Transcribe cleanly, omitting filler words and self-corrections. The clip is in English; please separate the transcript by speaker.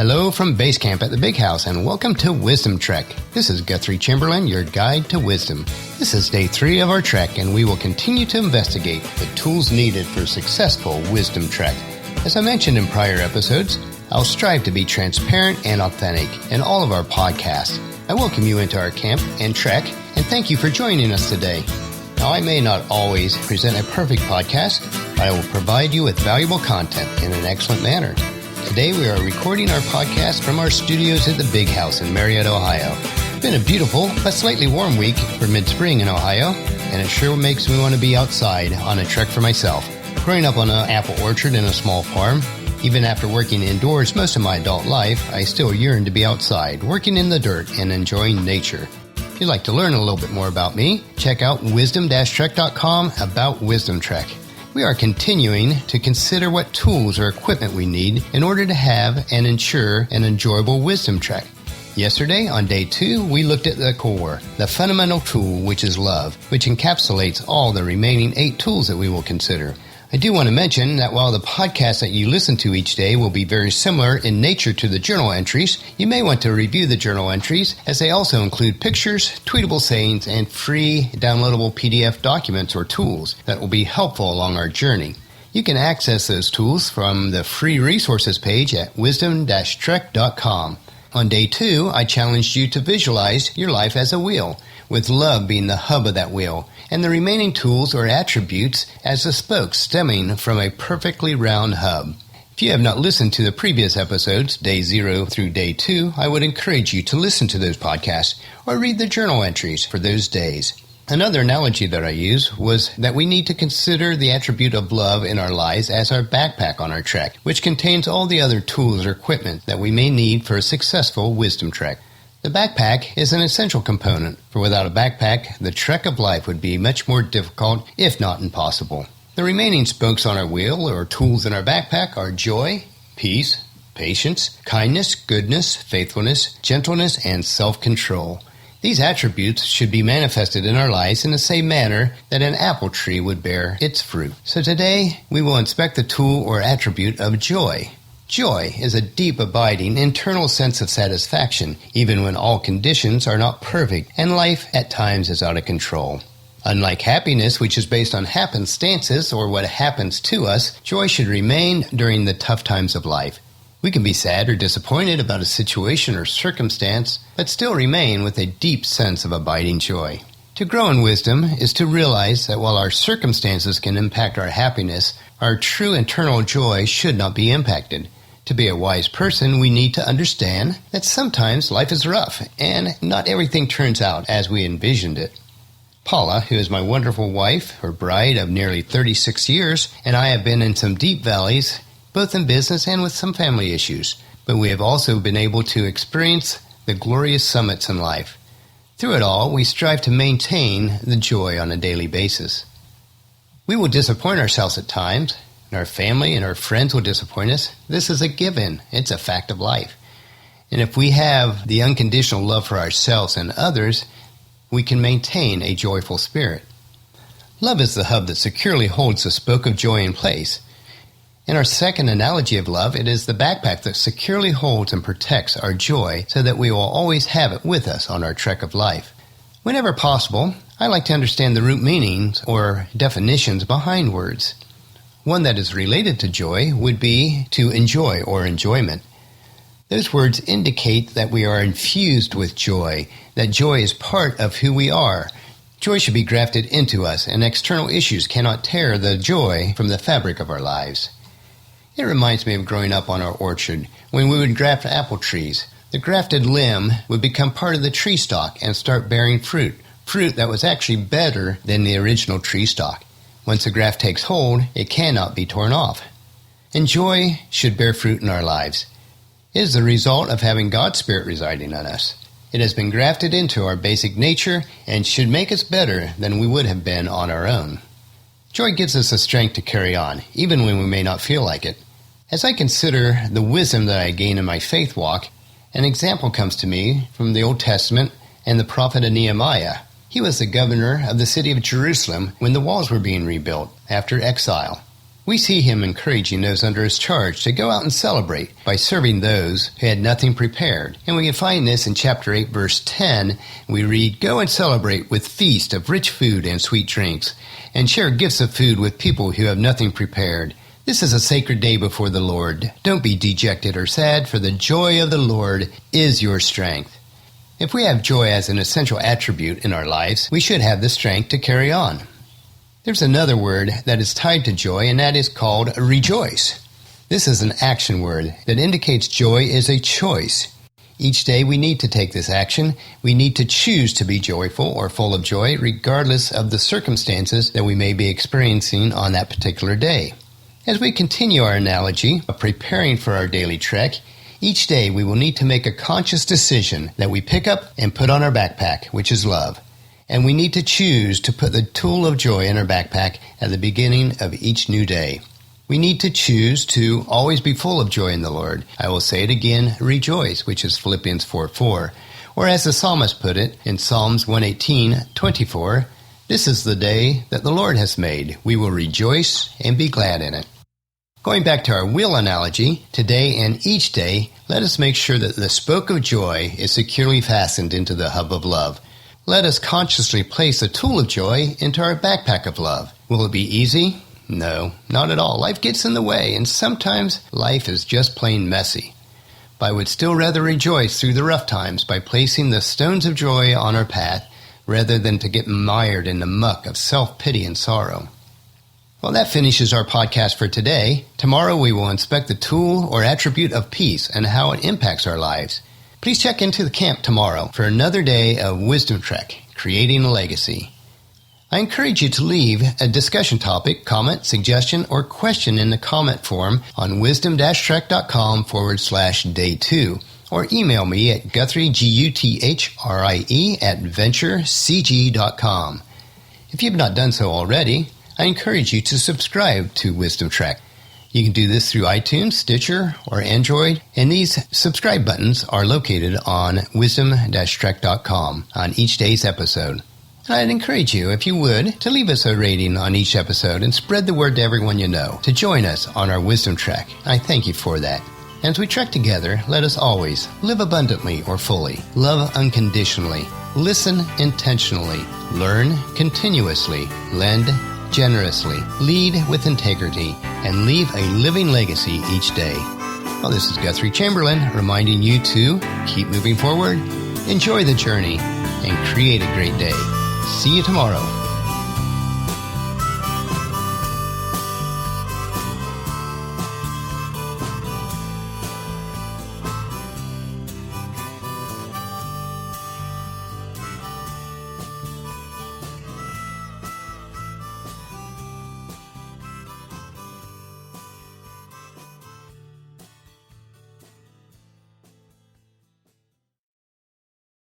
Speaker 1: Hello from Base Camp at the Big House, and welcome to Wisdom Trek. This is Guthrie Chamberlain, your guide to wisdom. This is day 3 of our trek, and we will continue to investigate the tools needed for successful wisdom trek. As I mentioned in prior episodes, I'll strive to be transparent and authentic in all of our podcasts. I welcome you into our camp and trek, and thank you for joining us today. Now, I may not always present a perfect podcast, but I will provide you with valuable content in an excellent manner. Today we are recording our podcast from our studios at the Big House in Marietta, Ohio. It's been a beautiful but slightly warm week for mid-spring in Ohio, and it sure makes me want to be outside on a trek for myself. Growing up on an apple orchard in a small farm, even after working indoors most of my adult life, I still yearn to be outside, working in the dirt and enjoying nature. If you'd like to learn a little bit more about me, check out wisdom-trek.com about Wisdom Trek. We are continuing to consider what tools or equipment we need in order to have and ensure an enjoyable wisdom trek. Yesterday, on day 2, we looked at the core, the fundamental tool, which is love, which encapsulates all the remaining 8 tools that we will consider. I do want to mention that while the podcast that you listen to each day will be very similar in nature to the journal entries, you may want to review the journal entries as they also include pictures, tweetable sayings, and free downloadable PDF documents or tools that will be helpful along our journey. You can access those tools from the free resources page at wisdom-trek.com. On day 2, I challenged you to visualize your life as a wheel, with love being the hub of that wheel, and the remaining tools or attributes as the spokes stemming from a perfectly round hub. If you have not listened to the previous episodes, day 0 through day 2, I would encourage you to listen to those podcasts or read the journal entries for those days. Another analogy that I used was that we need to consider the attribute of love in our lives as our backpack on our trek, which contains all the other tools or equipment that we may need for a successful wisdom trek. The backpack is an essential component, for without a backpack, the trek of life would be much more difficult, if not impossible. The remaining spokes on our wheel, or tools in our backpack, are joy, peace, patience, kindness, goodness, faithfulness, gentleness, and self-control. These attributes should be manifested in our lives in the same manner that an apple tree would bear its fruit. So today, we will inspect the tool or attribute of joy. Joy is a deep, abiding, internal sense of satisfaction, even when all conditions are not perfect and life at times is out of control. Unlike happiness, which is based on happenstances or what happens to us, joy should remain during the tough times of life. We can be sad or disappointed about a situation or circumstance, but still remain with a deep sense of abiding joy. To grow in wisdom is to realize that while our circumstances can impact our happiness, our true internal joy should not be impacted. To be a wise person, we need to understand that sometimes life is rough and not everything turns out as we envisioned it. Paula, who is my wonderful wife, her bride of nearly 36 years, and I have been in some deep valleys, both in business and with some family issues, but we have also been able to experience the glorious summits in life. Through it all, we strive to maintain the joy on a daily basis. We will disappoint ourselves at times, and our family and our friends will disappoint us. This is a given. It's a fact of life. And if we have the unconditional love for ourselves and others, we can maintain a joyful spirit. Love is the hub that securely holds the spoke of joy in place. In our second analogy of love, it is the backpack that securely holds and protects our joy so that we will always have it with us on our trek of life. Whenever possible, I like to understand the root meanings or definitions behind words. One that is related to joy would be to enjoy or enjoyment. Those words indicate that we are infused with joy, that joy is part of who we are. Joy should be grafted into us, and external issues cannot tear the joy from the fabric of our lives. It reminds me of growing up on our orchard when we would graft apple trees. The grafted limb would become part of the tree stalk and start bearing fruit that was actually better than the original tree stalk. Once the graft takes hold, it cannot be torn off. And joy should bear fruit in our lives. It is the result of having God's Spirit residing in us. It has been grafted into our basic nature and should make us better than we would have been on our own. Joy gives us the strength to carry on, even when we may not feel like it. As I consider the wisdom that I gain in my faith walk, an example comes to me from the Old Testament and the prophet of Nehemiah. He was the governor of the city of Jerusalem when the walls were being rebuilt after exile. we see him encouraging those under his charge to go out and celebrate by serving those who had nothing prepared. And we can find this in chapter 8, verse 10. We read, "Go and celebrate with feast of rich food and sweet drinks, and share gifts of food with people who have nothing prepared. This is a sacred day before the Lord. Don't be dejected or sad, for the joy of the Lord is your strength." If we have joy as an essential attribute in our lives, we should have the strength to carry on. There's another word that is tied to joy, and that is called rejoice. This is an action word that indicates joy is a choice. Each day we need to take this action. We need to choose to be joyful or full of joy, regardless of the circumstances that we may be experiencing on that particular day. As we continue our analogy of preparing for our daily trek, each day we will need to make a conscious decision that we pick up and put on our backpack, which is love. And we need to choose to put the tool of joy in our backpack at the beginning of each new day. We need to choose to always be full of joy in the Lord. I will say it again, rejoice, which is Philippians 4:4. Or as the psalmist put it in Psalms 118:24, "This is the day that the Lord has made. We will rejoice and be glad in it." Going back to our wheel analogy, today and each day, let us make sure that the spoke of joy is securely fastened into the hub of love. Let us consciously place the tool of joy into our backpack of love. Will it be easy? No, not at all. Life gets in the way, and sometimes life is just plain messy. But I would still rather rejoice through the rough times by placing the stones of joy on our path rather than to get mired in the muck of self-pity and sorrow. Well, that finishes our podcast for today. Tomorrow we will inspect the tool or attribute of peace and how it impacts our lives. Please check into the camp tomorrow for another day of Wisdom Trek, Creating a Legacy. I encourage you to leave a discussion topic, comment, suggestion, or question in the comment form on wisdom-trek.com/day2, or email me at Guthrie, Guthrie, @venturecg.com. If you have not done so already, I encourage you to subscribe to Wisdom Trek. You can do this through iTunes, Stitcher, or Android, and these subscribe buttons are located on wisdom-trek.com on each day's episode. And I'd encourage you, if you would, to leave us a rating on each episode and spread the word to everyone you know to join us on our Wisdom Trek. I thank you for that. As we trek together, let us always live abundantly or fully, love unconditionally, listen intentionally, learn continuously, lend generously, lead with integrity, and leave a living legacy each day. Well, this is Guthrie Chamberlain reminding you to keep moving forward, enjoy the journey, and create a great day. See you tomorrow.